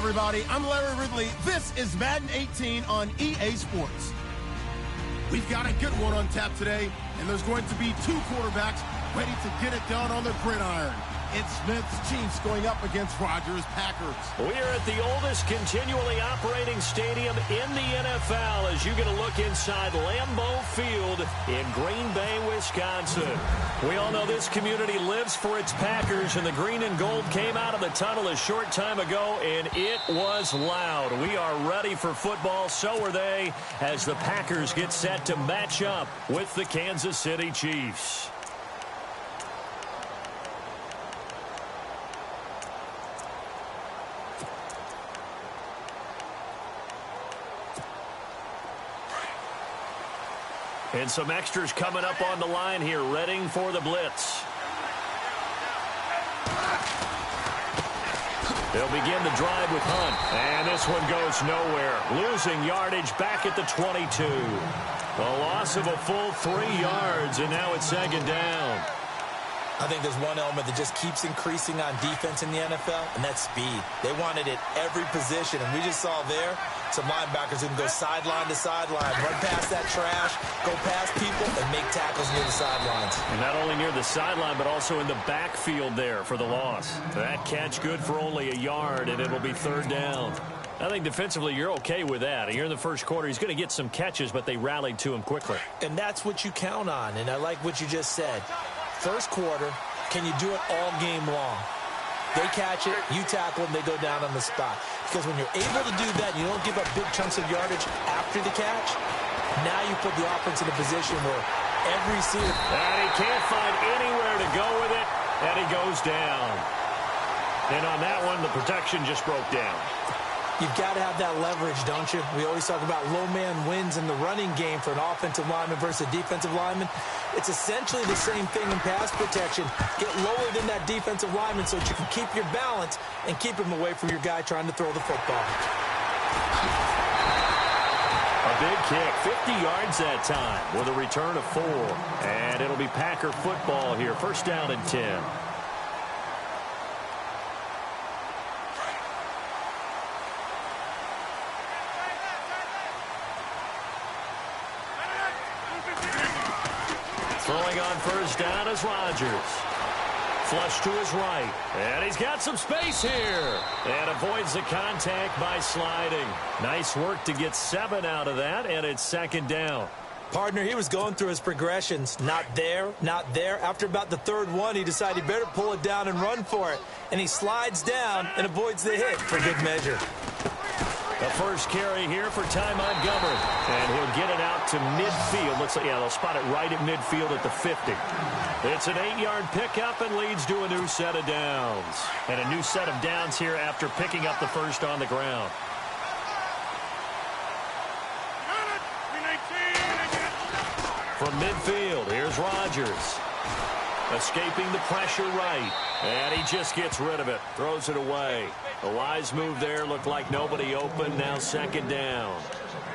everybody. I'm Larry Ridley. This is Madden 18 on EA Sports. We've got a good one on tap today, and there's going to be two quarterbacks ready to get it done on the gridiron. It's Smith's Chiefs going up against Rodgers' Packers. We are at the oldest continually operating stadium in the NFL as you get a look inside Lambeau Field in Green Bay, Wisconsin. We all know this community lives for its Packers, and the green and gold came out of the tunnel a short time ago, and it was loud. We are ready for football, so are they, as the Packers get set to match up with the Kansas City Chiefs. And some extras coming up on the line here, readying for the blitz. They'll begin the drive with Hunt. And this one goes nowhere. Losing yardage back at the 22. A loss of a full 3 yards, and now it's second down. I think there's one element that just keeps increasing on defense in the NFL, and that's speed. They want it at every position, and we just saw there some linebackers who can go sideline to sideline, run past that trash, go past people, and make tackles near the sidelines. And not only near the sideline, but also in the backfield there for the loss. That catch good for only a yard, and it'll be third down. I think defensively you're okay with that. Here in the first quarter, he's going to get some catches, but they rallied to him quickly. And that's what you count on, and I like what you just said. First quarter, can you do it all game long? They catch it, you tackle them, they go down on the spot. Because when you're able to do that, you don't give up big chunks of yardage after the catch. Now you put the offense in a position where every receiver... And he can't find anywhere to go with it, and he goes down. And on that one, the protection just broke down. You've got to have that leverage, don't you? We always talk about low man wins in the running game for an offensive lineman versus a defensive lineman. It's essentially the same thing in pass protection. Get lower than that defensive lineman so that you can keep your balance and keep him away from your guy trying to throw the football. A big kick, 50 yards that time with a return of 4. And it'll be Packer football here. First down and 10. Throwing on first down is Rodgers. Flush to his right. And he's got some space here. And avoids the contact by sliding. Nice work to get 7 out of that, and it's second down. Partner, he was going through his progressions. Not there, not there. After about the third one, he decided he better pull it down and run for it. And he slides down and avoids the hit for good measure. The first carry here for Ty Montgomery. And he'll get it out to midfield. Looks like, yeah, they'll spot it right at midfield at the 50. It's an 8-yard pickup and leads to a new set of downs. And a new set of downs here after picking up the first on the ground. From midfield, here's Rodgers. Escaping the pressure right. And he just gets rid of it. Throws it away. A wise move there. Looked like nobody open. Now second down.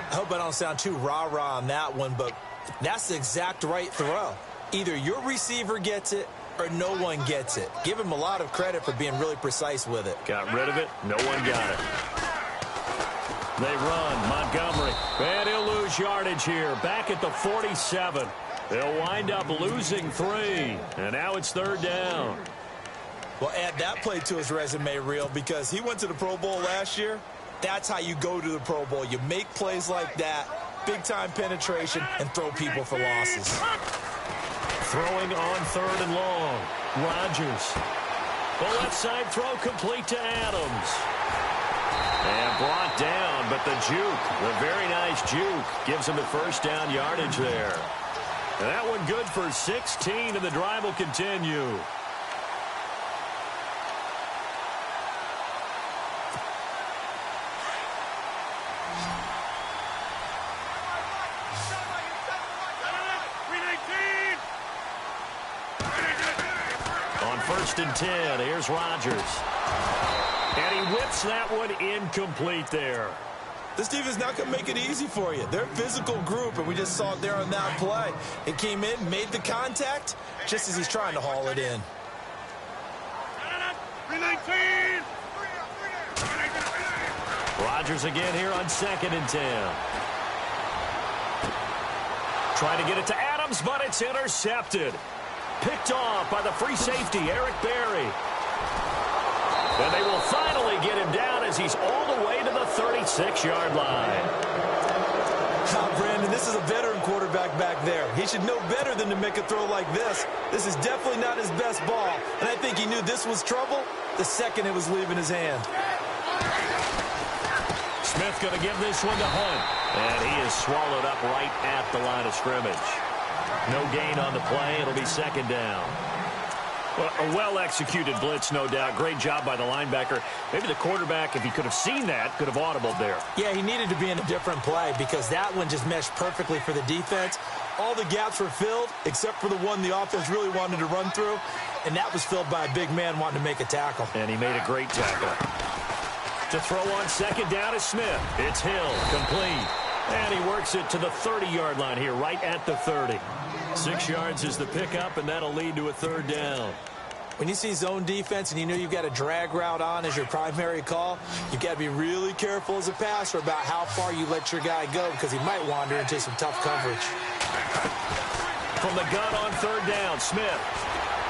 I hope I don't sound too rah-rah on that one, but that's the exact right throw. Either your receiver gets it or no one gets it. Give him a lot of credit for being really precise with it. Got rid of it. No one got it. They run. Montgomery. And he'll lose yardage here. Back at the 47. They'll wind up losing 3. And now it's third down. Well, add that play to his resume reel because he went to the Pro Bowl last year. That's how you go to the Pro Bowl. You make plays like that, big-time penetration, and throw people for losses. Throwing on third and long. Rodgers. The left side throw complete to Adams. And brought down, but the juke, the very nice juke, gives him the first down yardage there. And that one good for 16, and the drive will continue. On first and 10, here's Rodgers. And he whips that one incomplete there. This defense is not going to make it easy for you. They're a physical group, and we just saw it there on that play. It came in, made the contact, just as he's trying to haul it in. Rodgers again here on 2nd and 10. Trying to get it to Adams, but it's intercepted. Picked off by the free safety, Eric Berry. And they will finally get him down as he's all the way to the 36-yard line. Brandon, this is a veteran quarterback back there. He should know better than to make a throw like this. This is definitely not his best ball, and I think he knew this was trouble the second it was leaving his hand. Smith going to give this one to Hunt, and he is swallowed up right at the line of scrimmage. No gain on the play. It'll be 2nd down. Well, a well-executed blitz, no doubt. Great job by the linebacker. Maybe the quarterback, if he could have seen that, could have audibled there. Yeah, he needed to be in a different play because that one just meshed perfectly for the defense. All the gaps were filled except for the one the offense really wanted to run through, and that was filled by a big man wanting to make a tackle. And he made a great tackle. To throw on 2nd down is Smith. It's Hill, complete. And he works it to the 30-yard line here, right at the 30. 6 yards is the pickup, and that'll lead to a 3rd down. When you see zone defense and you know you've got a drag route on as your primary call, you've got to be really careful as a passer about how far you let your guy go because he might wander into some tough coverage. From the gun on 3rd down, Smith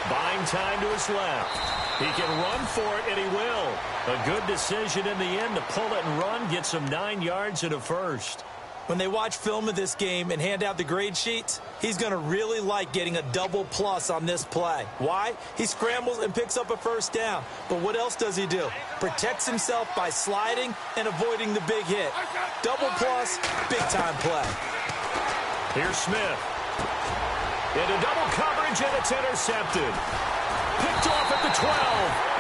buying time to his left. He can run for it, and he will. A good decision in the end to pull it and run, get some 9 yards and a first. When they watch film of this game and hand out the grade sheets, he's going to really like getting a double plus on this play. Why? He scrambles and picks up a 1st down. But what else does he do? Protects himself by sliding and avoiding the big hit. Double plus, big-time play. Here's Smith. Into double coverage, and it's intercepted. Picked off at the 12.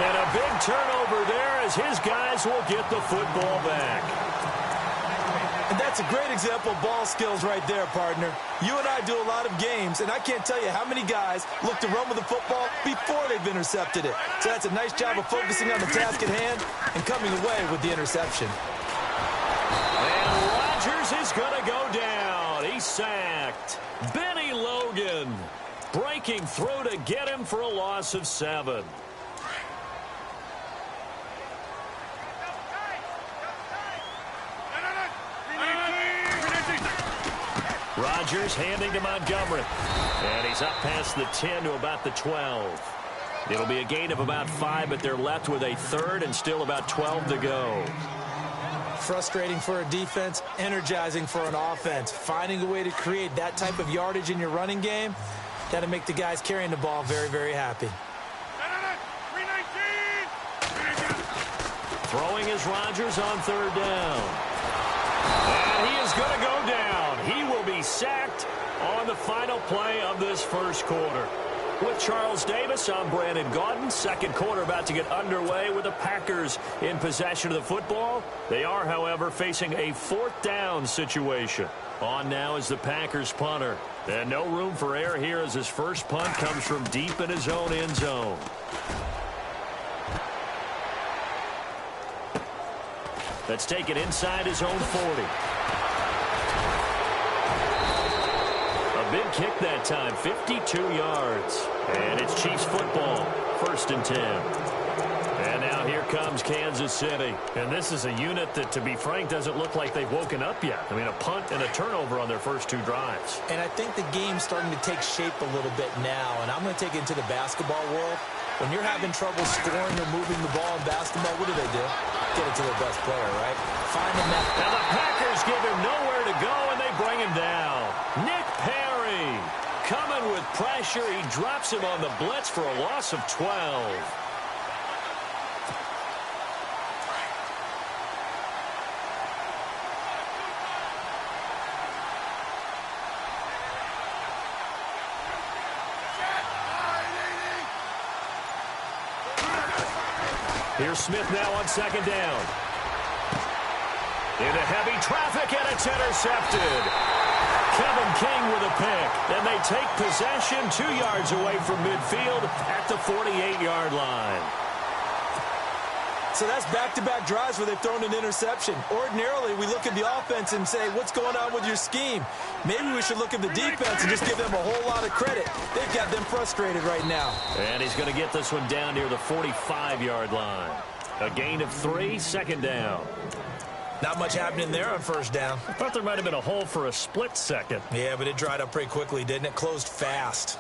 And a big turnover there as his guys will get the football back. And that's a great example of ball skills right there, partner. You and I do a lot of games, and I can't tell you how many guys look to run with the football before they've intercepted it. So that's a nice job of focusing on the task at hand and coming away with the interception. And Rodgers is going to go down. He's sacked. Benny Logan breaking through to get him for a loss of 7. Rodgers handing to Montgomery. And he's up past the 10 to about the 12. It'll be a gain of about 5, but they're left with a 3rd and still about 12 to go. Frustrating for a defense, energizing for an offense. Finding a way to create that type of yardage in your running game, that'll make the guys carrying the ball very, very happy. Throwing is Rodgers on 3rd down. And he is going to go down. He will be sacked on the final play of this first quarter. With Charles Davis, I'm Brandon Gaudin. Second quarter about to get underway with the Packers in possession of the football. They are, however, facing a 4th down situation. On now is the Packers punter. And no room for error here as his first punt comes from deep in his own end zone. That's taken inside his own 40. A big kick that time, 52 yards. And it's Chiefs football, 1st and 10. And now here comes Kansas City. And this is a unit that, to be frank, doesn't look like they've woken up yet. I mean, a punt and a turnover on their first 2 drives. And I think the game's starting to take shape a little bit now. And I'm going to take it into the basketball world. When you're having trouble scoring or moving the ball in basketball, what do? Get it to their best player, right? Find the net. Now the Packers give him nowhere to go, and they bring him down. Nick Perry coming with pressure. He drops him on the blitz for a loss of 12. Here's Smith now on 2nd down. Into heavy traffic, and it's intercepted. Kevin King with a pick. And they take possession 2 yards away from midfield at the 48-yard line. So that's back-to-back drives where they've thrown an interception. Ordinarily, we look at the offense and say, what's going on with your scheme? Maybe we should look at the defense and just give them a whole lot of credit. They've got them frustrated right now. And he's going to get this one down near the 45-yard line. A gain of 3, 2nd down. Not much happening there on first down. I thought there might have been a hole for a split second. Yeah, but it dried up pretty quickly, didn't it? Closed fast.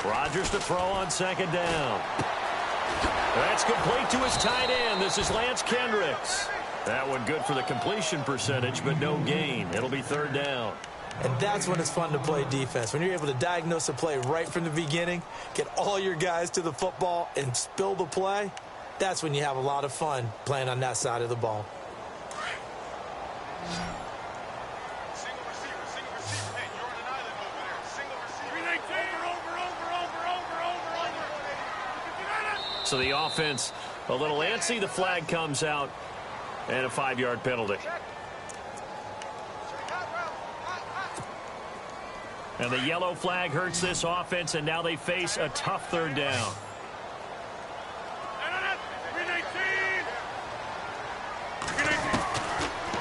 Rodgers to throw on second down. That's complete to his tight end. This is Lance Kendricks. That one good for the completion percentage, but no gain. It'll be third down. And that's when it's fun to play defense. When you're able to diagnose a play right from the beginning, get all your guys to the football, and spill the play, that's when you have a lot of fun playing on that side of the ball. So the offense a little antsy. The flag comes out, and a 5-yard penalty. And the yellow flag hurts this offense, and now they face a tough third down.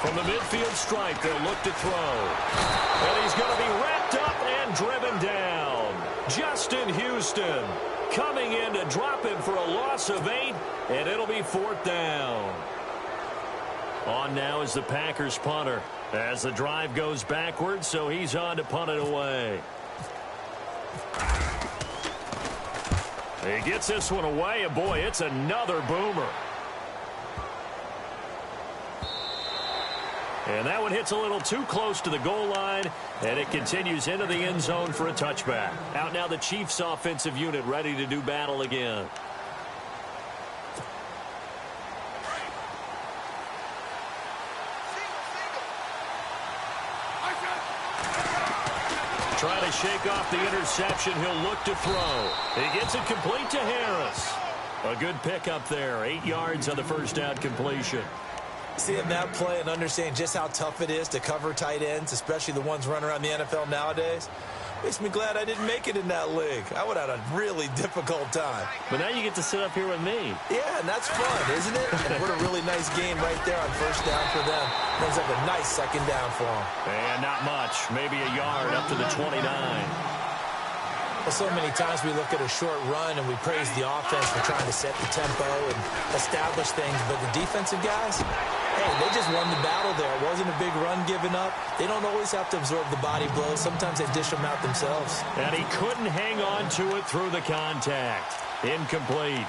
From the midfield stripe, they'll look to throw. And he's going to be wrapped up and driven down. Justin Houston coming in to drop him for a loss of 8, and it'll be fourth down. On now is the Packers punter as the drive goes backwards, so he's on to punt it away. He gets this one away, and boy, it's another boomer. And that one hits a little too close to the goal line, and it continues into the end zone for a touchback. Out now the Chiefs offensive unit ready to do battle again. Trying to shake off the interception. He'll look to throw. He gets it complete to Harris. A good pickup there. 8 yards on the first down completion. Seeing that play and understanding just how tough it is to cover tight ends, especially the ones running around the NFL nowadays, makes me glad I didn't make it in that league. I would have had a really difficult time. But now you get to sit up here with me. Yeah, and that's fun, isn't it? And what a really nice game right there on first down for them. Brings up a nice second down for them. And not much. Maybe a yard up to the 29. Well, so many times we look at a short run and we praise the offense for trying to set the tempo and establish things. But the defensive guys, hey, they just won the battle there. It wasn't a big run given up. They don't always have to absorb the body blows. Sometimes they dish them out themselves. And he couldn't hang on to it through the contact. Incomplete.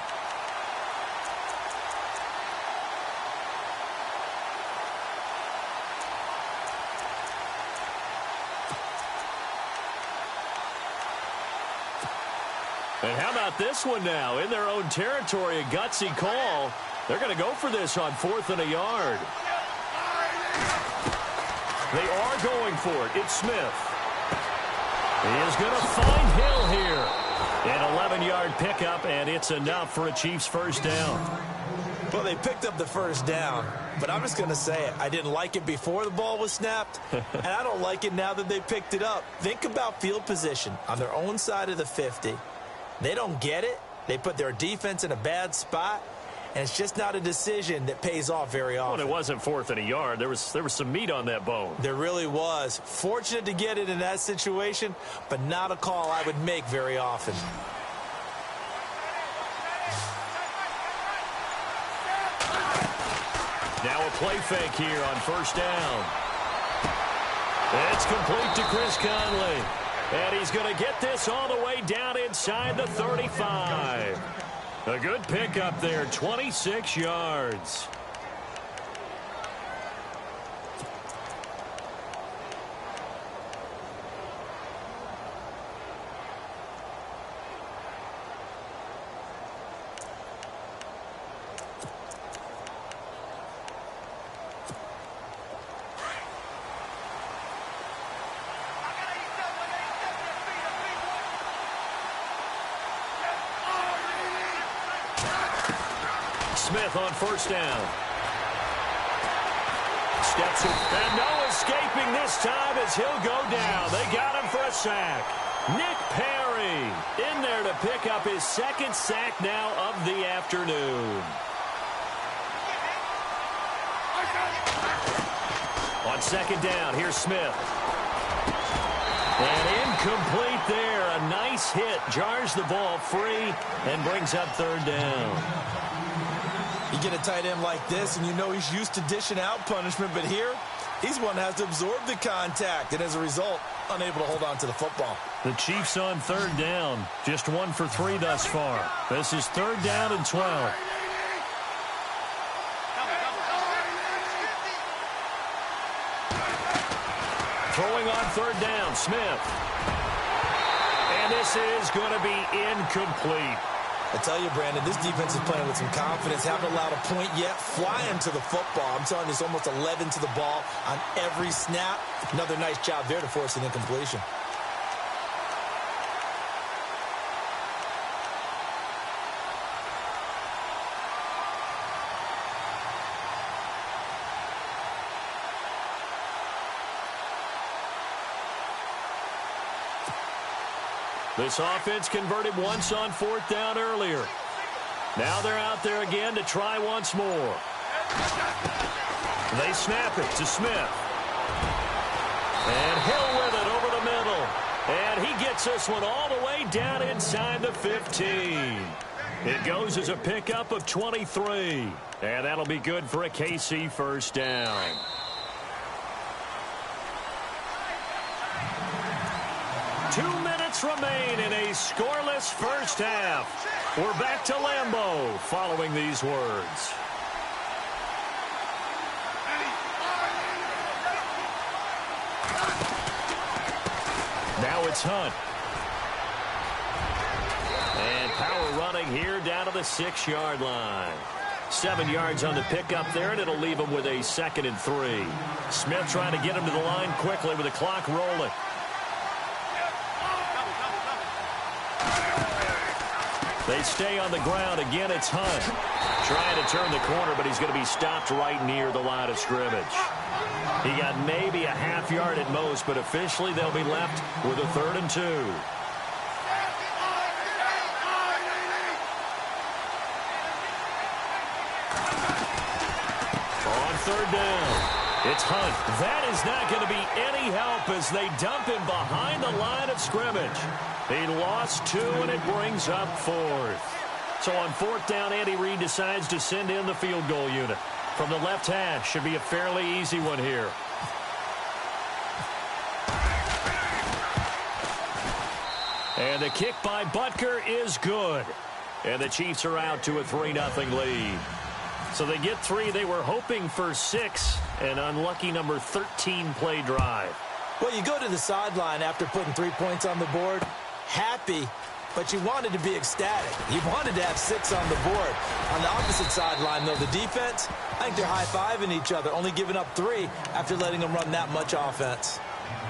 And how about this one now? In their own territory, a gutsy call. They're going to go for this on 4th and a yard. They are going for it. It's Smith. He is going to find Hill here. An 11-yard pickup, and it's enough for a Chiefs first down. Well, they picked up the first down, but I'm just going to say it. I didn't like it before the ball was snapped, and I don't like it now that they picked it up. Think about field position on their own side of the 50. They don't get it. They put their defense in a bad spot, and it's just not a decision that pays off very often. Well, it wasn't 4th and a yard. There was some meat on that bone. There really was. Fortunate to get it in that situation, but not a call I would make very often. Now a play fake here on first down. It's complete to Chris Conley. And he's going to get this all the way down inside the 35. A good pickup there, 26 yards. Smith on first down. Steps it, and no escaping this time as he'll go down. They got him for a sack. Nick Perry in there to pick up his second sack now of the afternoon. On second down, here's Smith. And incomplete there. A nice base hit jars the ball free and brings up third down. You get a tight end like this, and you know he's used to dishing out punishment, but here, he's one that has to absorb the contact, and as a result, unable to hold on to the football. The Chiefs on third down, just 1 for 3 thus far. This is third down and 12. Throwing on third down, Smith. And this is going to be incomplete. I tell you, Brandon, this defense is playing with some confidence. Haven't allowed a point yet. Flying to the football. I'm telling you, it's almost 11 to the ball on every snap. Another nice job there to force an incompletion. This offense converted once on fourth down earlier. Now they're out there again to try once more. They snap it to Smith. And Hill with it over the middle. And he gets this one all the way down inside the 15. It goes as a pickup of 23. And that'll be good for a KC first down. Remain in a scoreless first half. We're back to Lambeau following these words. Now it's Hunt. And power running here down to the 6-yard line. 7 yards on the pickup there, and it'll leave him with a 2nd and 3. Smith trying to get him to the line quickly with the clock rolling. They stay on the ground. Again, it's Hunt. Trying to turn the corner, but he's going to be stopped right near the line of scrimmage. He got maybe a half yard at most, but officially they'll be left with a 3rd and 2. On third down. It's Hunt. That is not going to be any help as they dump him behind the line of scrimmage. He lost 2, and it brings up 4th. So on 4th down, Andy Reid decides to send in the field goal unit. From the left hash, should be a fairly easy one here. And the kick by Butker is good. And the Chiefs are out to a 3-0 lead. So they get 3. They were hoping for 6. An unlucky number 13 play drive. Well, you go to the sideline after putting 3 points on the board, happy, but you wanted to be ecstatic. You wanted to have 6 on the board. On the opposite sideline, though, the defense, I think they're high-fiving each other, only giving up 3 after letting them run that much offense.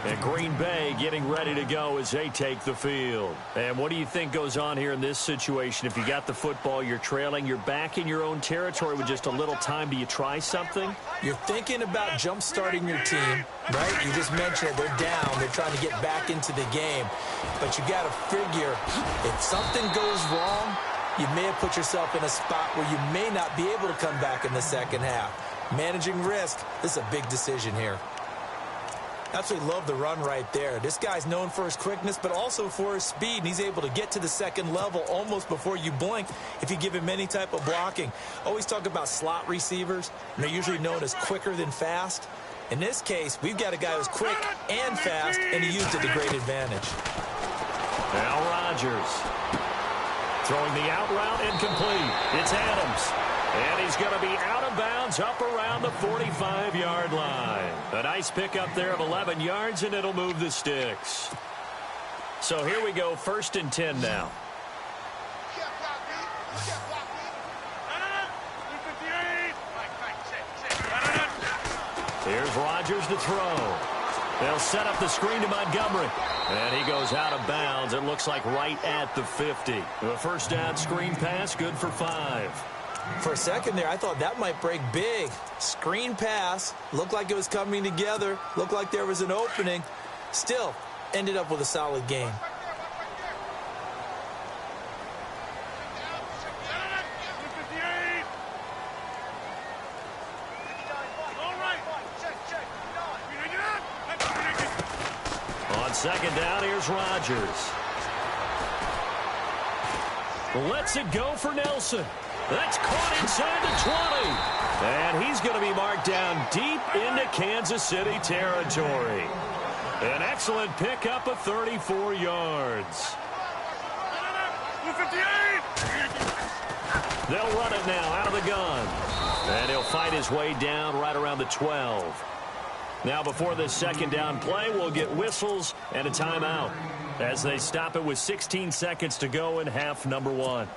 And Green Bay getting ready to go as they take the field. And what do you think goes on here in this situation? If you got the football, you're trailing, you're back in your own territory with just a little time. Do you try something? You're thinking about jump-starting your team, right? You just mentioned it. They're down. They're trying to get back into the game. But you got to figure if something goes wrong, you may have put yourself in a spot where you may not be able to come back in the second half. Managing risk, this is a big decision here. Absolutely love the run right there. This guy's known for his quickness, but also for his speed. And he's able to get to the second level almost before you blink if you give him any type of blocking. Always talk about slot receivers, and they're usually known as quicker than fast. In this case, we've got a guy who's quick and fast, and he used it to great advantage. Now Rodgers throwing the out route incomplete. It's Adams. And he's going to be out of bounds up around the 45-yard line. A nice pickup there of 11 yards, and it'll move the sticks. So here we go, 1st and 10 now. Here's Rodgers to throw. They'll set up the screen to Montgomery. And he goes out of bounds. It looks like right at the 50. The first down screen pass, good for 5. For a second there, I thought that might break big. Screen pass. Looked like it was coming together. Looked like there was an opening. Still, ended up with a solid game. On second down, here's Rodgers. Lets it go for Nelson. That's caught inside the 20. And he's going to be marked down deep into Kansas City territory. An excellent pickup of 34 yards. They'll run it now out of the gun. And he'll fight his way down right around the 12. Now before this second down play, we'll get whistles and a timeout as they stop it with 16 seconds to go in half number 1.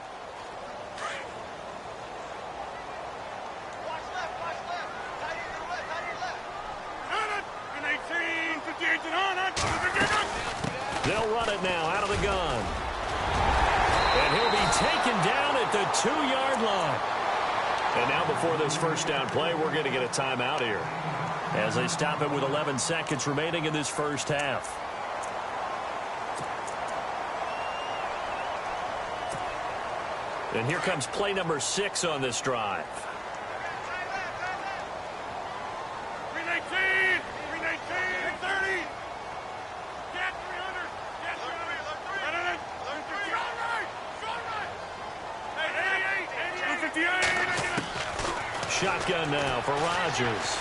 They'll run it now out of the gun. And he'll be taken down at the 2-yard line. And now before this first down play, we're going to get a timeout here as they stop it with 11 seconds remaining in this first half. And here comes play number 6 on this drive. Shotgun now for Rodgers.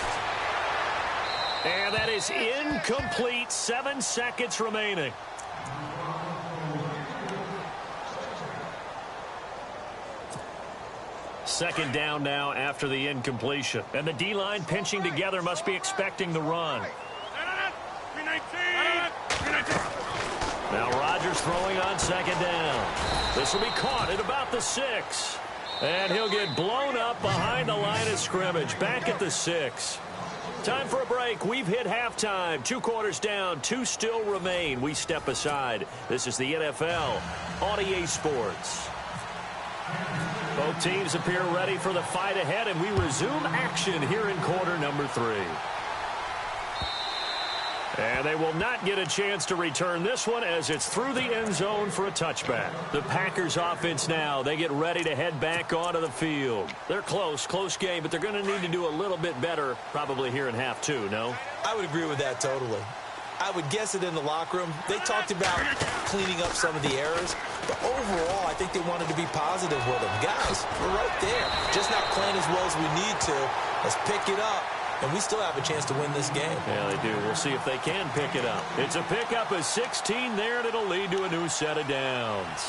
And that is incomplete. 7 seconds remaining. Second down now after the incompletion. And the D-line pinching together must be expecting the run. Now Rodgers throwing on second down. This will be caught at about the 6. And he'll get blown up behind the line of scrimmage. Back at the 6. Time for a break. We've hit halftime. 2 quarters down. 2 still remain. We step aside. This is the NFL on EA Sports. Both teams appear ready for the fight ahead, and we resume action here in quarter number 3. And they will not get a chance to return this one as it's through the end zone for a touchback. The Packers offense now, they get ready to head back onto the field. They're close game, but they're going to need to do a little bit better probably here in half 2, no? I would agree with that totally. I would guess it in the locker room. They talked about cleaning up some of the errors, but overall, I think they wanted to be positive with them. Guys, we're right there. Just not playing as well as we need to. Let's pick it up. And we still have a chance to win this game. Yeah, they do. We'll see if they can pick it up. It's a pickup of 16 there, and it'll lead to a new set of downs.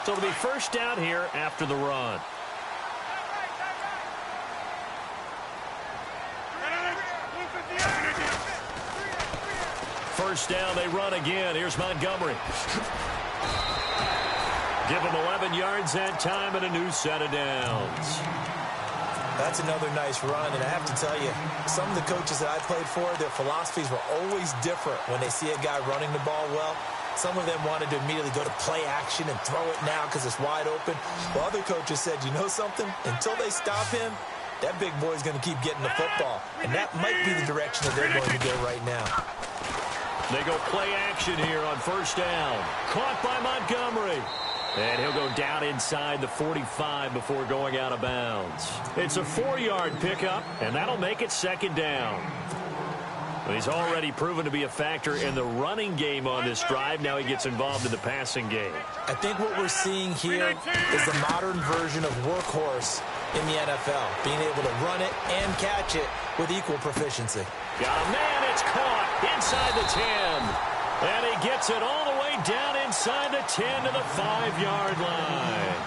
So it'll be first down here after the run. First down, they run again. Here's Montgomery. Give him 11 yards that time and a new set of downs. That's another nice run, and I have to tell you, some of the coaches that I played for, their philosophies were always different when they see a guy running the ball well. Some of them wanted to immediately go to play action and throw it now because it's wide open. While other coaches said, you know something? Until they stop him, that big boy's going to keep getting the football. And that might be the direction that they're going to go right now. They go play action here on first down. Caught by Montgomery. And he'll go down inside the 45 before going out of bounds. It's a 4-yard pickup, and that'll make it second down. But he's already proven to be a factor in the running game on this drive. Now he gets involved in the passing game. I think what we're seeing here is the modern version of workhorse in the NFL, being able to run it and catch it with equal proficiency. Got a man, it's caught inside the 10. And he gets it all the way down inside the 10 to the 5-yard line.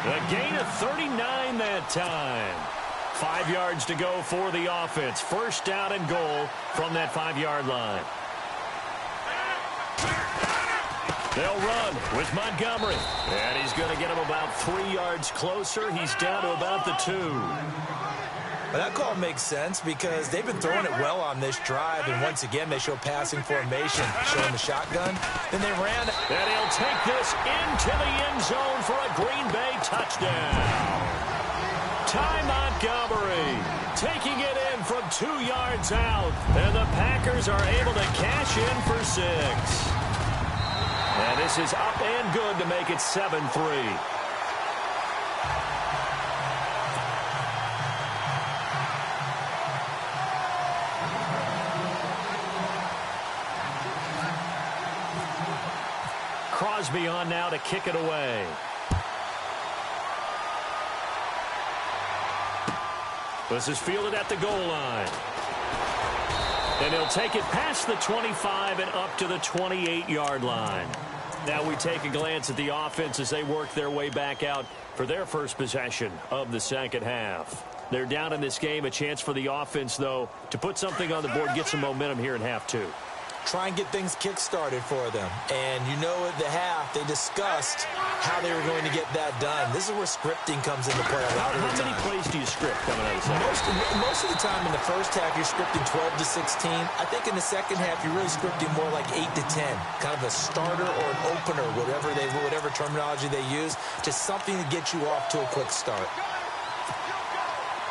A gain of 39 that time. 5 yards to go for the offense. First down and goal from that 5-yard line. They'll run with Montgomery. And he's going to get him about 3 yards closer. He's down to about the 2. But that call makes sense because they've been throwing it well on this drive, and once again they show passing formation, showing the shotgun. Then they ran. And he'll take this into the end zone for a Green Bay touchdown. Ty Montgomery taking it in from 2 yards out, and the Packers are able to cash in for 6. And this is up and good to make it 7-3. Crosby on now to kick it away. This is fielded at the goal line. And he'll take it past the 25 and up to the 28-yard line. Now we take a glance at the offense as they work their way back out for their first possession of the second half. They're down in this game. A chance for the offense, though, to put something on the board, get some momentum here in half two. Try and get things kick-started for them. And you know at the half, they discussed how they were going to get that done. This is where scripting comes into play a lot of the time. How many plays do you script coming out of the second? Most of the time in the first half, you're scripting 12 to 16. I think in the second half, you're really scripting more like 8 to 10. Kind of a starter or an opener, whatever terminology they use, just something to get you off to a quick start.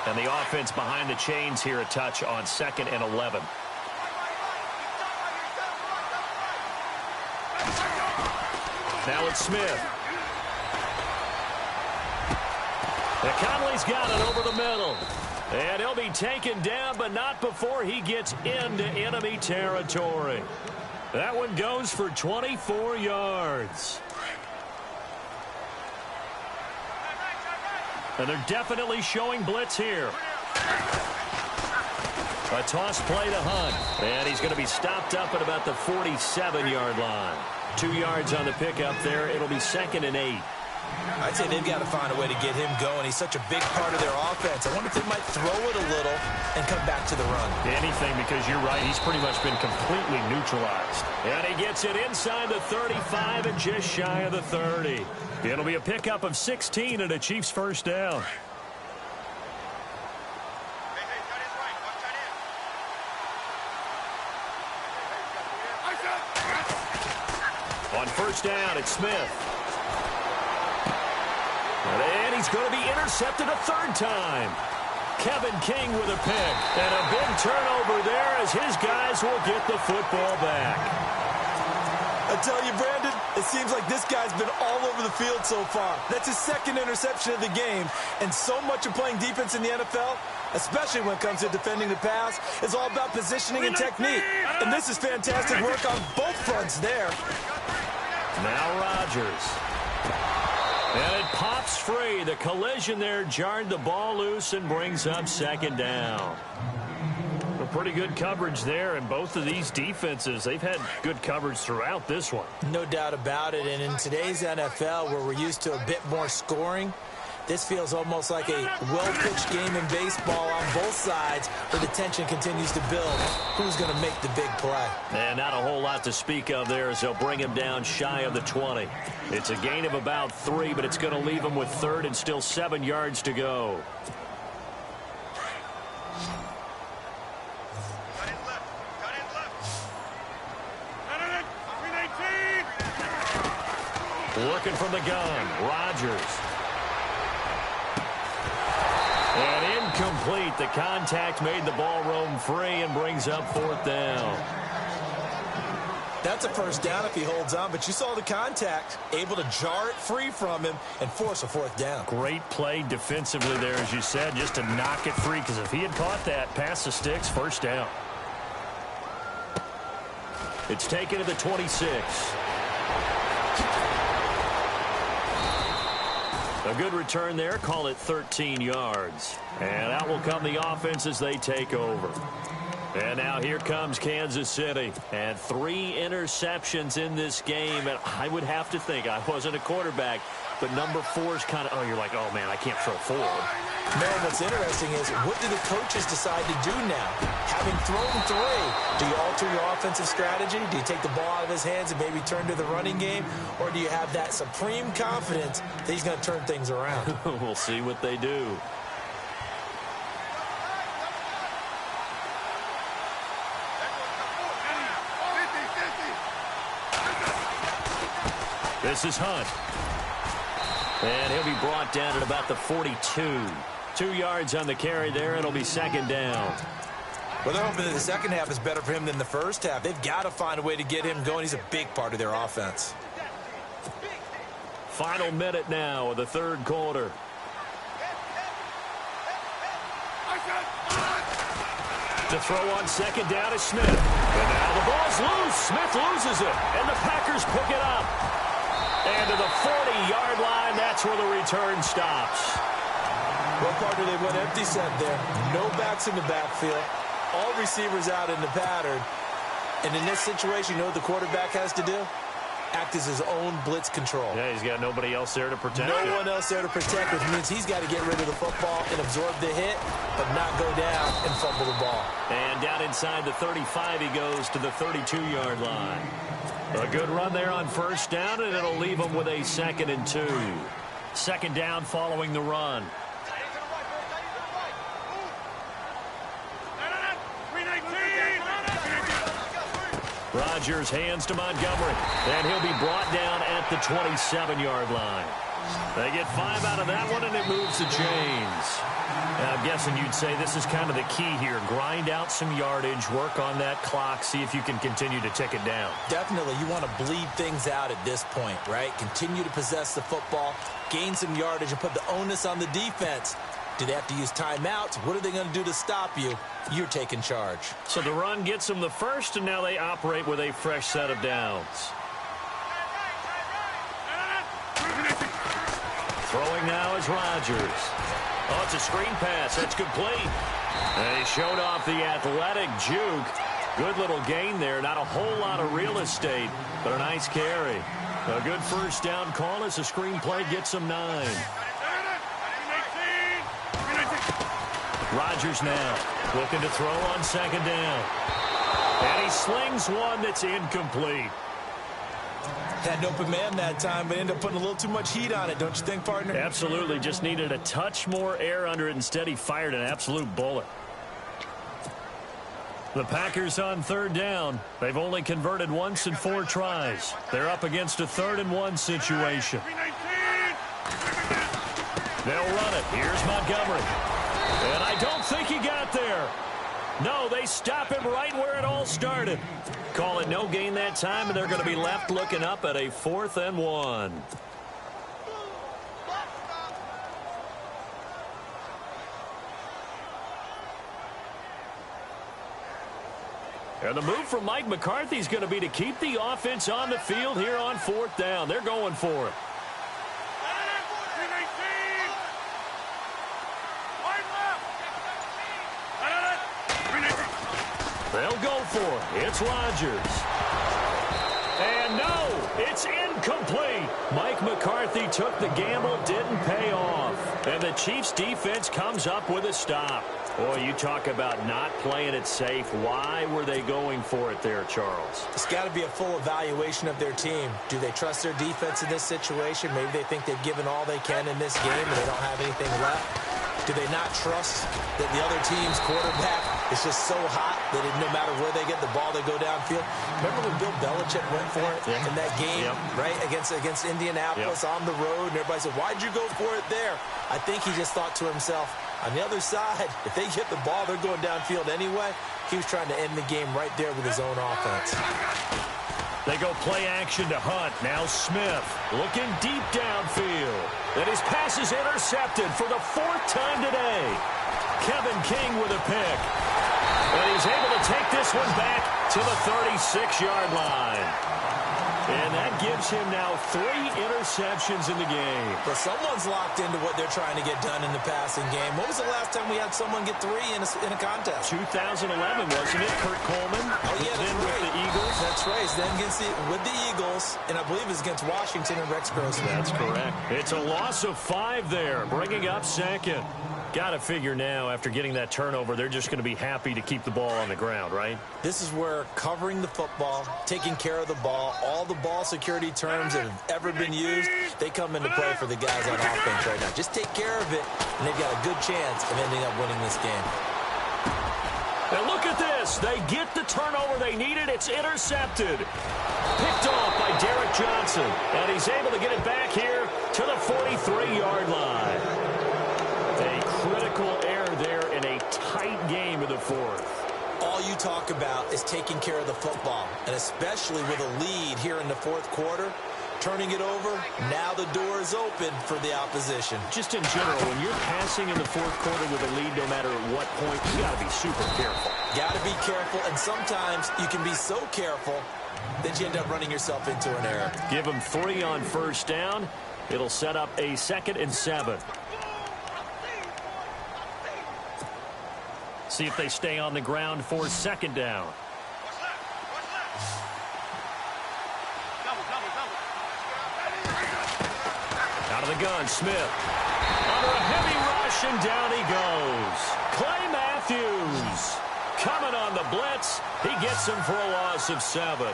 And the offense behind the chains here a touch on 2nd and 11. Now it's Smith. And Conley's got it over the middle. And he'll be taken down, but not before he gets into enemy territory. That one goes for 24 yards. And they're definitely showing blitz here. A toss play to Hunt. And he's going to be stopped up at about the 47-yard line. 2 yards on the pickup there. It'll be 2nd and 8. I'd say they've got to find a way to get him going. He's such a big part of their offense. I wonder if they might throw it a little and come back to the run. Anything, because you're right. He's pretty much been completely neutralized. And he gets it inside the 35 and just shy of the 30. It'll be a pickup of 16 and a Chiefs first down. On first down, it's Smith. And he's going to be intercepted a third time. Kevin King with a pick. And a big turnover there as his guys will get the football back. I tell you, Brandon, it seems like this guy's been all over the field so far. That's his 2nd interception of the game. And so much of playing defense in the NFL, especially when it comes to defending the pass, is all about positioning and technique. And this is fantastic work on both fronts there. Now Rodgers. And it pops free. The collision there jarred the ball loose and brings up 2nd down. A pretty good coverage there, and both of these defenses, they've had good coverage throughout this one. No doubt about it, and in today's NFL, where we're used to a bit more scoring, this feels almost like a well-pitched game in baseball on both sides where the tension continues to build. Who's going to make the big play? And not a whole lot to speak of there as they'll bring him down shy of the 20. It's a gain of about 3, but it's going to leave him with 3rd and still 7 yards to go. Working from the gun, Rodgers. And incomplete. The contact made the ball roam free and brings up 4th down. That's a first down if he holds on, but you saw the contact, able to jar it free from him and force a 4th down. Great play defensively there, as you said, just to knock it free, because if he had caught that, past the sticks, first down. It's taken to the 26. A good return there. Call it 13 yards. And out will come the offense as they take over. And now here comes Kansas City. And 3 interceptions in this game. And I would have to think, I wasn't a quarterback, but number 4 is kind of, you're like, oh, man, I can't throw 4. Man, what's interesting is, what do the coaches decide to do now? Having thrown 3, do you alter your offensive strategy? Do you take the ball out of his hands and maybe turn to the running game? Or do you have that supreme confidence that he's going to turn things around? We'll see what they do. This is Hunt. And he'll be brought down at about the 42. 2 yards on the carry there. It'll be 2nd down. Well, they're hoping that the second half is better for him than the first half. They've got to find a way to get him going. He's a big part of their offense. Final minute now of the 3rd quarter. To throw on 2nd down is Smith. And now the ball's loose. Smith loses it. And the Packers pick it up. And to the 40-yard line, that's where the return stops. Well, partner, they went empty set there. No backs in the backfield. All receivers out in the pattern. And in this situation, you know what the quarterback has to do? Act as his own blitz control. Yeah, he's got nobody else there to protect No him. one else there to protect, which means he's got to get rid of the football and absorb the hit, but not go down and fumble the ball. And down inside the 35, he goes to the 32-yard line. A good run there on first down, and it'll leave him with a 2nd and 2. Second down following the run. Rodgers hands to Montgomery, and he'll be brought down at the 27-yard line. They get 5 out of that one, and it moves the chains. Now, I'm guessing you'd say this is kind of the key here. Grind out some yardage, work on that clock, see if you can continue to tick it down. Definitely, you want to bleed things out at this point, right? Continue to possess the football, gain some yardage, and put the onus on the defense. Do they have to use timeouts? What are they going to do to stop you? You're taking charge. So the run gets them the first, and now they operate with a fresh set of downs. Throwing now is Rodgers. Oh, it's a screen pass. That's complete. And he showed off the athletic juke. Good little gain there. Not a whole lot of real estate, but a nice carry. A good first down call as the screen play gets him 9. Rodgers now looking to throw on second down. And he slings one that's incomplete. Had an open man that time, but ended up putting a little too much heat on it, don't you think, partner? Absolutely. Just needed a touch more air under it. Instead, he fired an absolute bullet. The Packers on third down. They've only converted once in 4 tries. They're up against a 3rd and 1 situation. They'll run it. Here's Montgomery. And I don't think he got there. No, they stop him right where it all started. Call it no gain that time, and they're going to be left looking up at a 4th and 1. And the move from Mike McCarthy is going to be to keep the offense on the field here on 4th down. They're going for it. They'll go for it. It's Rodgers. And no, it's incomplete. Mike McCarthy took the gamble, didn't pay off. And the Chiefs defense comes up with a stop. Boy, you talk about not playing it safe. Why were they going for it there, Charles? It's got to be a full evaluation of their team. Do they trust their defense in this situation? Maybe they think they've given all they can in this game and they don't have anything left. Do they not trust that the other team's quarterback is just so hot that no matter where they get the ball, they go downfield? Remember when Bill Belichick went for it in that game, right, against Indianapolis on the road, and everybody said, why'd you go for it there? I think he just thought to himself, on the other side, if they get the ball, they're going downfield anyway. He was trying to end the game right there with his own offense. They go play action to Hunt. Now Smith looking deep downfield. And his pass is intercepted for the 4th time today. Kevin King with a pick. And he's able to take this one back to the 36-yard line. And that gives him now 3 interceptions in the game. But someone's locked into what they're trying to get done in the passing game. When was the last time we had someone get 3 in a contest? 2011, wasn't it? Kurt Coleman. Oh, yeah, then right. with the Eagles. That's right. Then with the Eagles, and I believe it's against Washington and Rex Grossman. That's correct. It's a loss of 5 there, bringing up second. Got to figure now, after getting that turnover, they're just going to be happy to keep the ball on the ground, right? This is where covering the football, taking care of the ball, all the ball security terms that have ever been used, they come into play for the guys on offense right now. Just take care of it, and they've got a good chance of ending up winning this game. Now look at this. They get the turnover they needed. It's intercepted. Picked off by Derek Johnson. And he's able to get it back here to the 43-yard line. A critical error there in a tight game in the 4th. All you talk about is taking care of the football, and especially with a lead here in the 4th quarter, turning it over, now the door is open for the opposition. Just in general, when you're passing in the 4th quarter with a lead, no matter at what point, you got to be super careful. Got to be careful, and sometimes you can be so careful that you end up running yourself into an error. Give them 3 on first down. It'll set up a 2nd and 7. See if they stay on the ground for 2nd down. Out of the gun, Smith. Under a heavy rush, and down he goes. Clay Matthews coming on the blitz. He gets him for a loss of 7.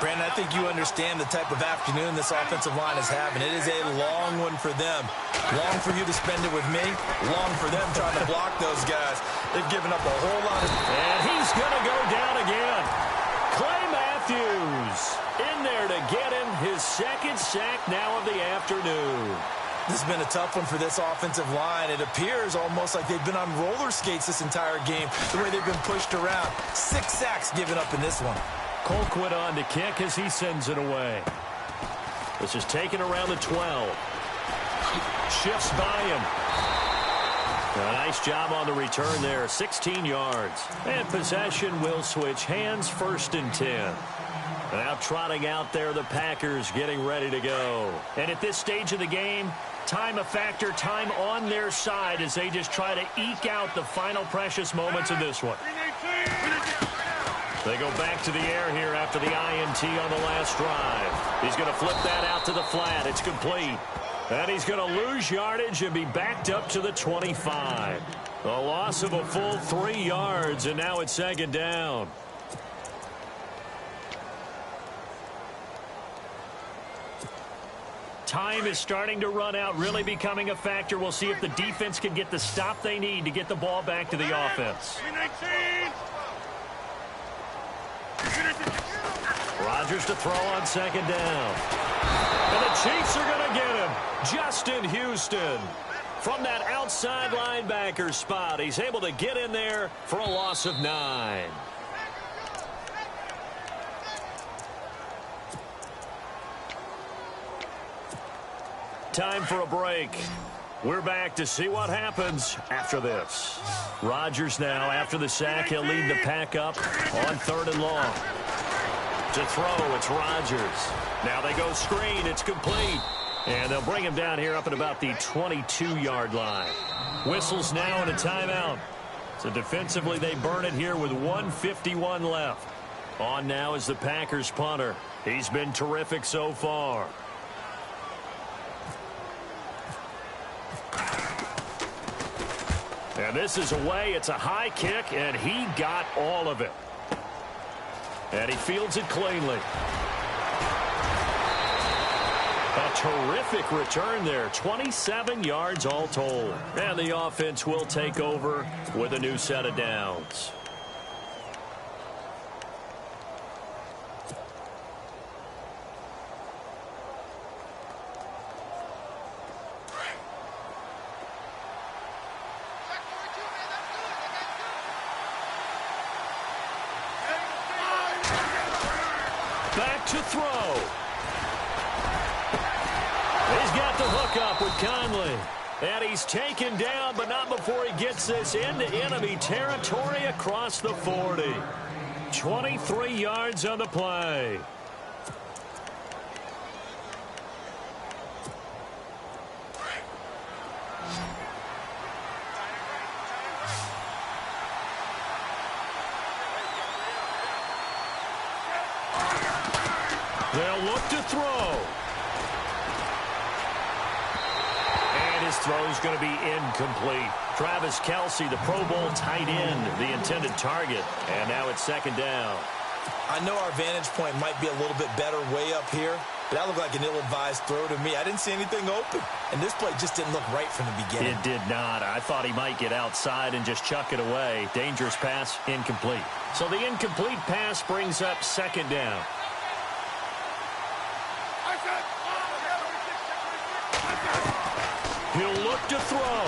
Brandon, I think you understand the type of afternoon this offensive line is having. It is a long one for them. Long for you to spend it with me. Long for them trying to block those guys. They've given up a whole lot of... And he's going to go down again. Clay Matthews in there to get him his 2nd sack now of the afternoon. This has been a tough one for this offensive line. It appears almost like they've been on roller skates this entire game, the way they've been pushed around. 6 sacks given up in this one. Colquitt on to kick as he sends it away. This is taken around the 12. Shifts by him. A nice job on the return there. 16 yards. And possession will switch hands, 1st and 10. Now trotting out there, the Packers getting ready to go. And at this stage of the game, time a factor, time on their side as they just try to eke out the final precious moments of this one. They go back to the air here after the INT on the last drive. He's going to flip that out to the flat. It's complete. And he's going to lose yardage and be backed up to the 25. A loss of a full 3 yards, and now it's 2nd down. Time is starting to run out, really becoming a factor. We'll see if the defense can get the stop they need to get the ball back to the offense. Rodgers to throw on 2nd down. And the Chiefs are going to get him. Justin Houston from that outside linebacker spot. He's able to get in there for a loss of 9. Time for a break. We're back to see what happens after this. Rodgers now, after the sack, he'll lead the pack up on 3rd and long. To throw, it's Rodgers. Now they go screen, it's complete. And they'll bring him down here up at about the 22-yard line. Whistles now and a timeout. So defensively, they burn it here with 1:51 left. On now is the Packers punter. He's been terrific so far. And this is away. It's a high kick, and he got all of it. And he fields it cleanly. A terrific return there. 27 yards all told. And the offense will take over with a new set of downs. Back to throw. He's got the hook up with Conley. And he's taken down, but not before he gets this into enemy territory across the 40. 23 yards on the play. They'll look to throw. And his throw's going to be incomplete. Travis Kelce, the Pro Bowl tight end, the intended target. And now it's 2nd down. I know our vantage point might be a little bit better way up here, but that looked like an ill-advised throw to me. I didn't see anything open. And this play just didn't look right from the beginning. It did not. I thought he might get outside and just chuck it away. Dangerous pass, incomplete. So the incomplete pass brings up 2nd down. He'll look to throw.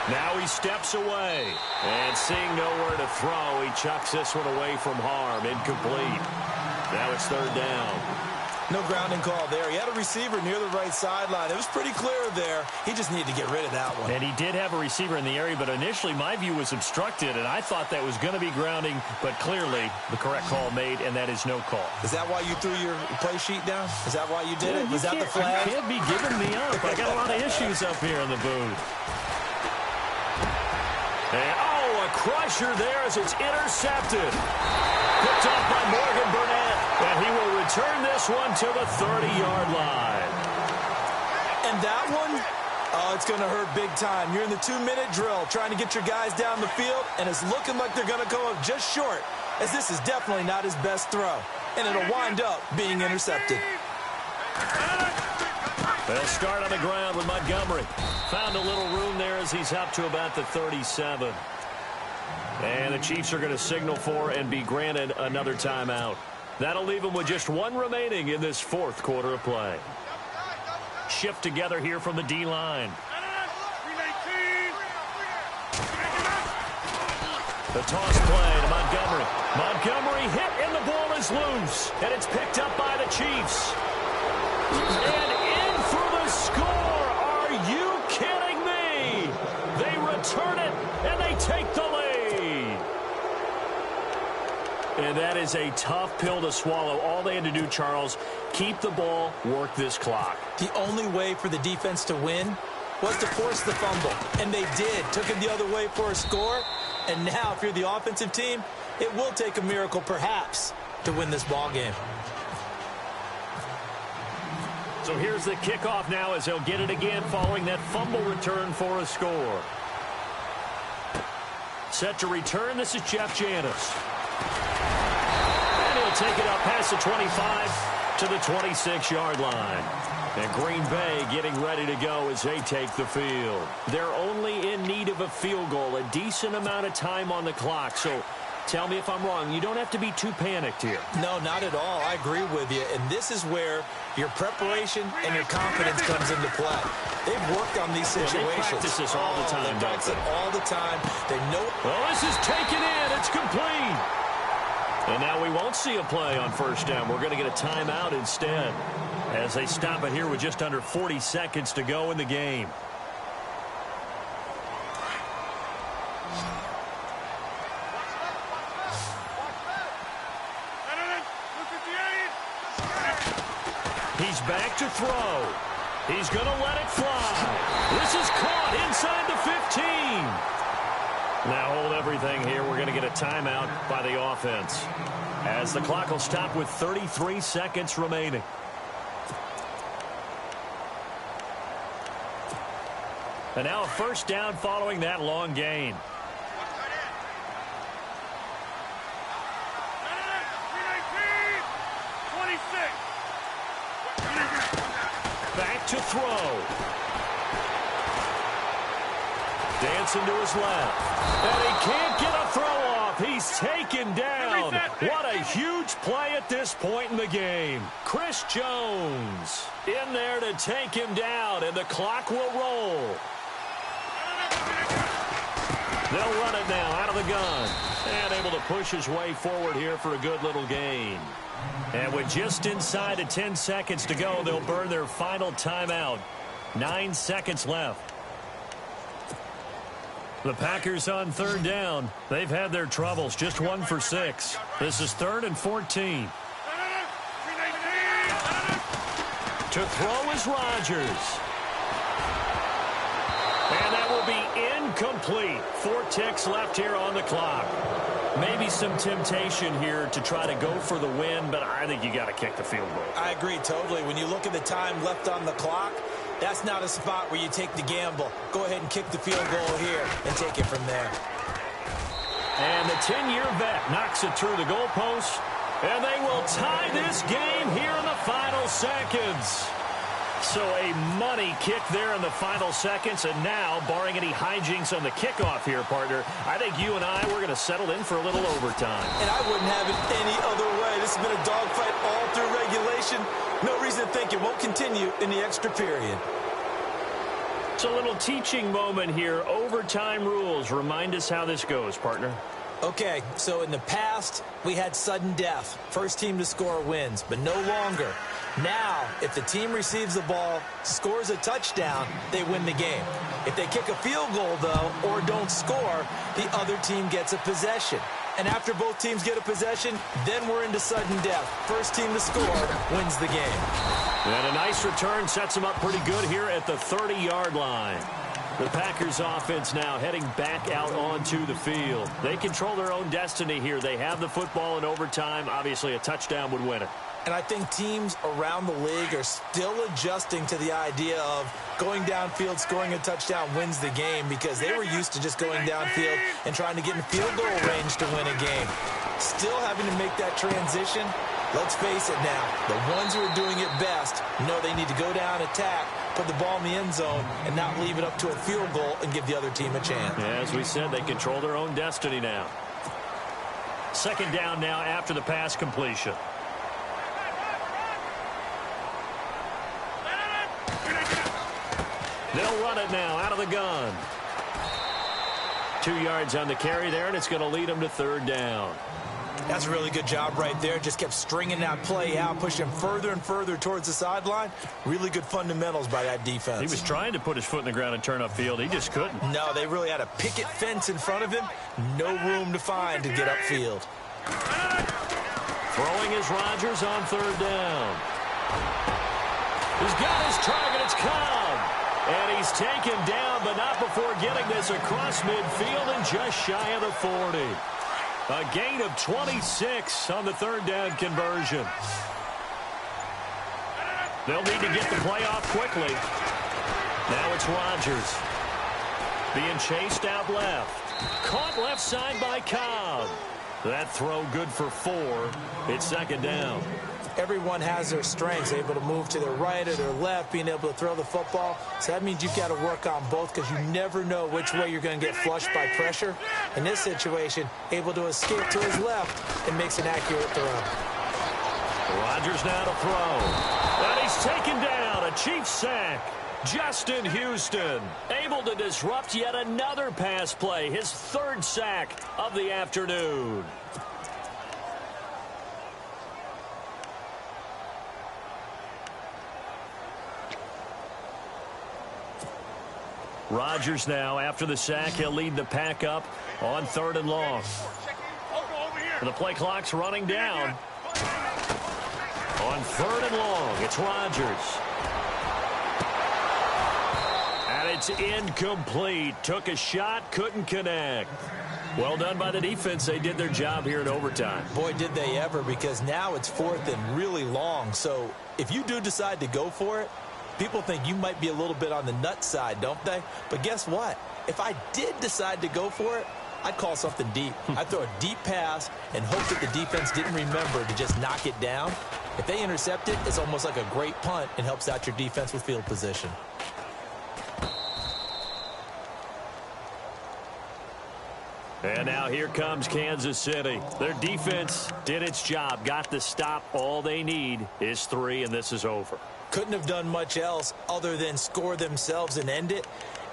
Now he steps away. And seeing nowhere to throw, he chucks this one away from harm. Incomplete. Now it's 3rd down. No grounding call there. He had a receiver near the right sideline. It was pretty clear there. He just needed to get rid of that one. And he did have a receiver in the area, but initially my view was obstructed, and I thought that was going to be grounding, but clearly the correct call made, and that is no call. Is that why you threw your play sheet down? Is that why you did it? Was that the flag? You can't be giving me up. I got a lot of issues up here in the booth. And, a crusher there as it's intercepted. Picked off by Morgan Burnett, and he will return this one to the 30-yard line. And that one, it's going to hurt big time. You're in the 2-minute drill trying to get your guys down the field, and it's looking like they're going to go up just short, as this is definitely not his best throw, and it'll wind up being intercepted. They'll start on the ground with Montgomery. Found a little room there as he's up to about the 37. And the Chiefs are going to signal for and be granted another timeout. That'll leave them with just one remaining in this fourth quarter of play. Shift together here from the D-line. The toss play to Montgomery. Montgomery hit and the ball is loose. And it's picked up by the Chiefs. And in for the score. Are you kidding me? They return it and they take the lead. And that is a tough pill to swallow. All they had to do, Charles, keep the ball, work this clock. The only way for the defense to win was to force the fumble. And they did. Took it the other way for a score. And now, if you're the offensive team, it will take a miracle, perhaps, to win this ball game. So here's the kickoff now as they'll get it again following that fumble return for a score. Set to return, this is Jeff Janis. And he'll take it up past the 25 to the 26-yard line. And Green Bay getting ready to go as they take the field. They're only in need of a field goal, a decent amount of time on the clock. So tell me if I'm wrong. You don't have to be too panicked here. No, not at all. I agree with you. And this is where your preparation and your confidence comes into play. They've worked on these situations. They practice this all the time, They practice it all the time. They know. Well, this is taken in. It's complete. And now we won't see a play on first down. We're going to get a timeout instead as they stop it here with just under 40 seconds to go in the game. He's back to throw. He's going to let it fly. This is caught inside the 15. Now hold everything here. We're going to get a timeout by the offense as the clock will stop with 33 seconds remaining. And now a first down following that long gain. Back to throw. Dancing to his left. And he can't get a throw off. He's taken down. What a huge play at this point in the game. Chris Jones in there to take him down, and the clock will roll. They'll run it now out of the gun. And able to push his way forward here for a good little gain. And with just inside of 10 seconds to go, they'll burn their final timeout. 9 seconds left. The Packers on third down. They've had their troubles. Just 1 for 6. This is 3rd and 14. To throw is Rodgers. And that will be incomplete. 4 ticks left here on the clock. Maybe some temptation here to try to go for the win, but I think you got to kick the field goal. I agree totally. When you look at the time left on the clock, that's not a spot where you take the gamble. Go ahead and kick the field goal here and take it from there. And the 10-year vet knocks it through the goalpost, and they will tie this game here in the final seconds. So a money kick there in the final seconds, and now, barring any hijinks on the kickoff here, partner, I think you and we're going to settle in for a little overtime. And I wouldn't have it any other way. This has been a dogfight all through regulation. No reason to think it won't continue in the extra period. It's a little teaching moment here. Overtime rules. Remind us how this goes, partner. Okay, so in the past, we had sudden death. First team to score wins, but no longer. Now, if the team receives the ball, scores a touchdown, they win the game. If they kick a field goal, though, or don't score, the other team gets a possession. And after both teams get a possession, then we're into sudden death. First team to score wins the game. And a nice return sets them up pretty good here at the 30-yard line. The Packers offense now heading back out onto the field. They control their own destiny here. They have the football in overtime. Obviously, a touchdown would win it. And I think teams around the league are still adjusting to the idea of going downfield, scoring a touchdown wins the game, because they were used to just going downfield and trying to get in field goal range to win a game. Still having to make that transition. Let's face it now, the ones who are doing it best know they need to go down, attack, put the ball in the end zone, and not leave it up to a field goal and give the other team a chance. Yeah, as we said, they control their own destiny now. Second down now after the pass completion. They'll run it now out of the gun. 2 yards on the carry there, and it's going to lead them to third down. That's a really good job right there. Just kept stringing that play out, pushing further and further towards the sideline. Really good fundamentals by that defense. He was trying to put his foot in the ground and turn upfield. He just couldn't. No, they really had a picket fence in front of him. No room to find to get upfield. Throwing is Rodgers on third down. He's got his target. It's Cobb. And he's taken down, but not before getting this across midfield and just shy of the 40. A gain of 26 on the third down conversion. They'll need to get the play off quickly. Now it's Rodgers. Being chased out left. Caught left side by Cobb. That throw good for 4. It's second down. Everyone has their strengths, able to move to their right or their left, being able to throw the football. So that means you've got to work on both, because you never know which way you're going to get flushed by pressure. In this situation, able to escape to his left and makes an accurate throw. Rodgers now to throw. And he's taken down. A Chiefs sack. Justin Houston able to disrupt yet another pass play. His third sack of the afternoon. Rodgers now, after the sack, he'll lead the pack up on third and long. The play clock's running down. On third and long, it's Rodgers. And it's incomplete. Took a shot, couldn't connect. Well done by the defense. They did their job here in overtime. Boy, did they ever, because now it's fourth and really long. So if you do decide to go for it, people think you might be a little bit on the nut side, don't they? But guess what? If I did decide to go for it, I'd call something deep. I'd throw a deep pass and hope that the defense didn't remember to just knock it down. If they intercept it, it's almost like a great punt and helps out your defense with field position. And now here comes Kansas City. Their defense did its job, got the stop. All they need is 3, and this is over. Couldn't have done much else other than score themselves and end it.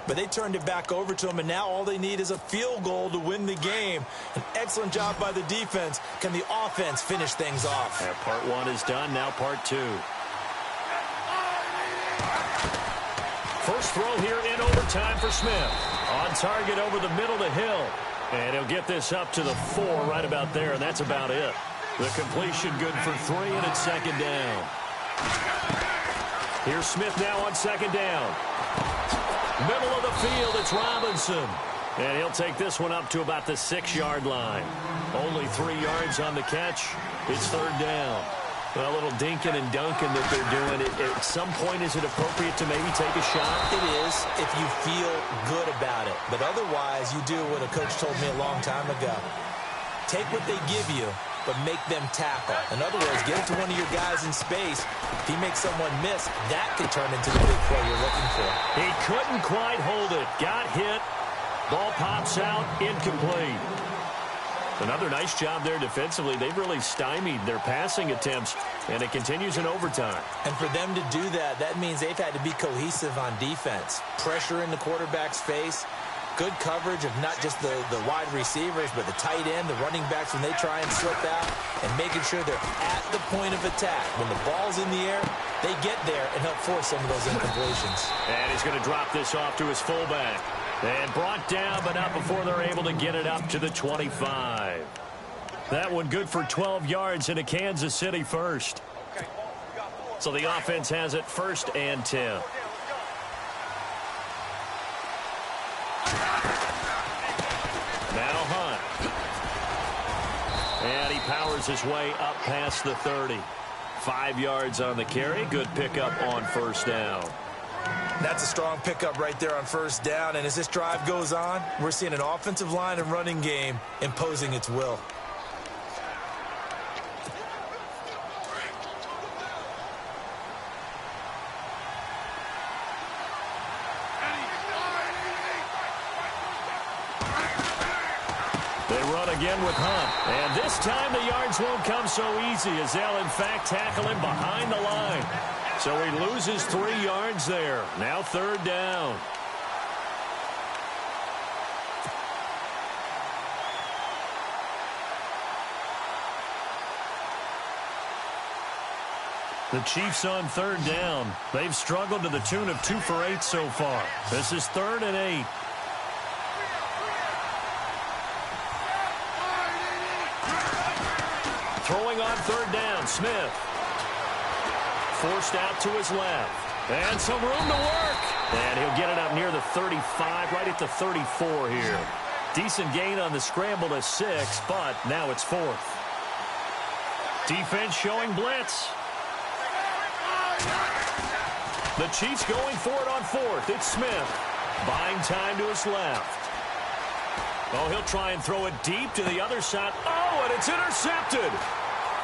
But they turned it back over to them, and now all they need is a field goal to win the game. An excellent job by the defense. Can the offense finish things off? Yeah, part 1 is done. Now part 2. First throw here in overtime for Smith. On target over the middle to Hill. And he'll get this up to the 4 right about there, and that's about it. The completion good for 3, and it's second down. Here's Smith now on second down. Middle of the field, it's Robinson. And he'll take this one up to about the 6-yard line. Only 3 yards on the catch. It's third down. Well, a little dinking and dunking that they're doing. At some point, is it appropriate to maybe take a shot? It is if you feel good about it. But otherwise, you do what a coach told me a long time ago. Take what they give you, but make them tackle. In other words, get it to one of your guys in space. If he makes someone miss, that could turn into the big play you're looking for. He couldn't quite hold it. Got hit. Ball pops out. Incomplete. Another nice job there defensively. They've really stymied their passing attempts, and it continues in overtime. And for them to do that, that means they've had to be cohesive on defense. Pressure in the quarterback's face, good coverage of not just the wide receivers, but the tight end, the running backs when they try and slip out, and making sure they're at the point of attack. When the ball's in the air, they get there and help force some of those incompletions. And he's going to drop this off to his fullback. And brought down, but not before they're able to get it up to the 25. That one good for 12 yards into Kansas City first. So the offense has it 1st and 10. Now Hunt. And he powers his way up past the 30. 5 yards on the carry. Good pickup on 1st down. That's a strong pickup right there on 1st down. And as this drive goes on, we're seeing an offensive line and running game imposing its will. Again with Hunt. And this time the yards won't come so easy as they'll in fact tackle him behind the line. So he loses 3 yards there. Now 3rd down. The Chiefs on 3rd down. They've struggled to the tune of 2 for 8 so far. This is 3rd and 8. Throwing on 3rd down, Smith. Forced out to his left. And some room to work. And he'll get it up near the 35, right at the 34 here. Decent gain on the scramble to 6, but now it's 4th. Defense showing blitz. The Chiefs going for it on 4th. It's Smith. Buying time to his left. Oh, he'll try and throw it deep to the other side. Oh, and it's intercepted.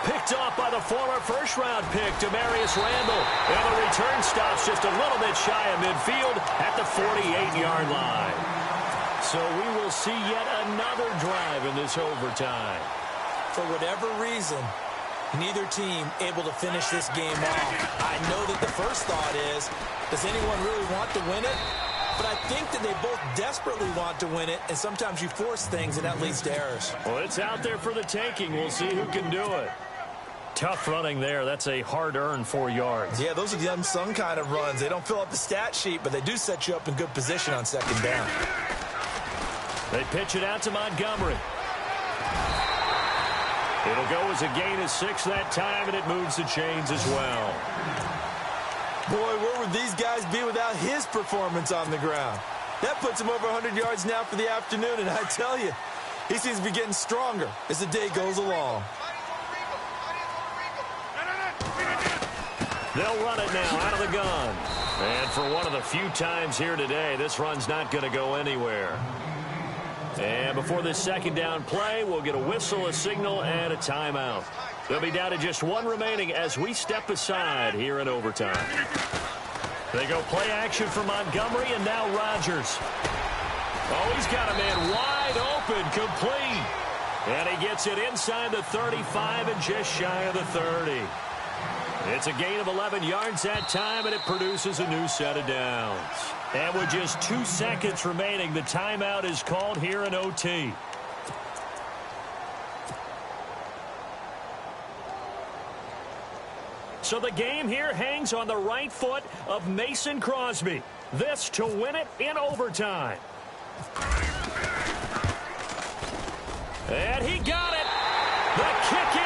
Picked off by the former first-round pick, Demarius Randall. And the return stops just a little bit shy of midfield at the 48-yard line. So we will see yet another drive in this overtime. For whatever reason, neither team able to finish this game off. I know that the first thought is, does anyone really want to win it? But I think that they both desperately want to win it, and sometimes you force things, and that leads to errors. Well, it's out there for the taking. We'll see who can do it. Tough running there. That's a hard-earned 4 yards. Yeah, those are the unsung kind of runs. They don't fill up the stat sheet, but they do set you up in good position on 2nd down. They pitch it out to Montgomery. It'll go as a gain of 6 that time, and it moves the chains as well. Boy, where would these guys be without his performance on the ground? That puts him over 100 yards now for the afternoon, and I tell you, he seems to be getting stronger as the day goes along. They'll run it now out of the gun. And for one of the few times here today, this run's not going to go anywhere. And before this 2nd down play, we'll get a whistle, a signal, and a timeout. They'll be down to just 1 remaining as we step aside here in overtime. They go play action for Montgomery, and now Rodgers. Oh, he's got a man wide open, complete. And he gets it inside the 35 and just shy of the 30. It's a gain of 11 yards that time, and it produces a new set of downs. And with just 2 seconds remaining, the timeout is called here in OT. So the game here hangs on the right foot of Mason Crosby. This to win it in overtime. And he got it. The kick